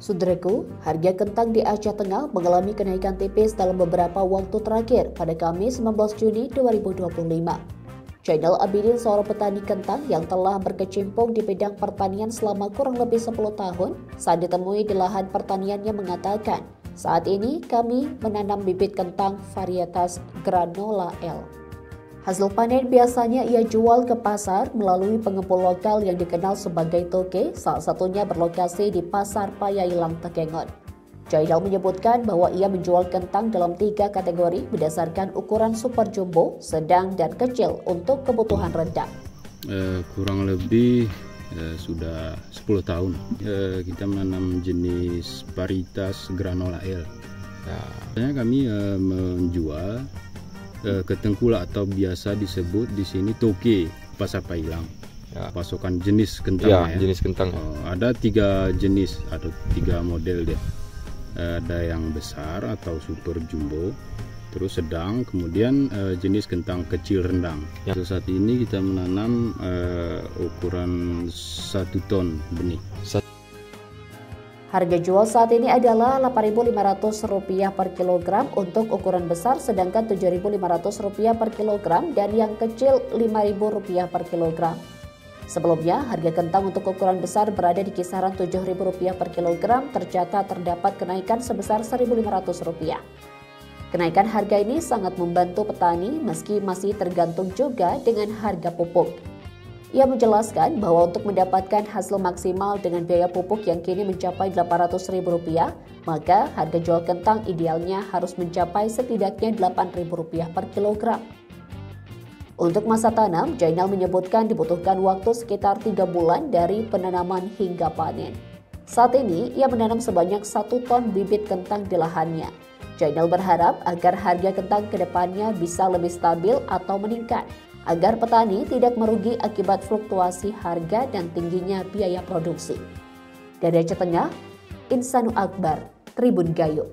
Saudaraku, harga kentang di Aceh Tengah mengalami kenaikan tipis dalam beberapa waktu terakhir pada Kamis 19 Juni 2025. Jainal Abidin, seorang petani kentang yang telah berkecimpung di bidang pertanian selama kurang lebih 10 tahun, saat ditemui di lahan pertaniannya mengatakan, saat ini kami menanam bibit kentang varietas Granola L. Hasil panen biasanya ia jual ke pasar melalui pengepul lokal yang dikenal sebagai toke, salah satunya berlokasi di Pasar Payailang Tekengon. Jainal menyebutkan bahwa ia menjual kentang dalam 3 kategori berdasarkan ukuran super jumbo, sedang, dan kecil untuk kebutuhan rendang. Kurang lebih sudah 10 tahun kita menanam jenis varietas Granola L. Kami menjual ke tengkulak atau biasa disebut di sini toke Pasar Payailang. Pasokan jenis kentang jenis kentang. Ada 3 jenis atau 3 model dia. Ada yang besar atau super jumbo, terus sedang, kemudian jenis kentang kecil rendang. Saat ini kita menanam ukuran 1 ton benih. Harga jual saat ini adalah Rp8.500 per kilogram untuk ukuran besar, sedangkan Rp7.500 per kilogram, dan yang kecil Rp5.000 per kilogram. Sebelumnya, harga kentang untuk ukuran besar berada di kisaran Rp7.000 per kilogram, tercatat terdapat kenaikan sebesar Rp1.500. Kenaikan harga ini sangat membantu petani meski masih tergantung juga dengan harga pupuk. Ia menjelaskan bahwa untuk mendapatkan hasil maksimal dengan biaya pupuk yang kini mencapai Rp800.000, maka harga jual kentang idealnya harus mencapai setidaknya Rp8.000 per kilogram. Untuk masa tanam, Jainal menyebutkan dibutuhkan waktu sekitar 3 bulan dari penanaman hingga panen. Saat ini, ia menanam sebanyak 1 ton bibit kentang di lahannya. Jainal berharap agar harga kentang ke depannya bisa lebih stabil atau meningkat, agar petani tidak merugi akibat fluktuasi harga dan tingginya biaya produksi. Dari Aceh Tengah, Insanu Akbar, Tribun Gayo.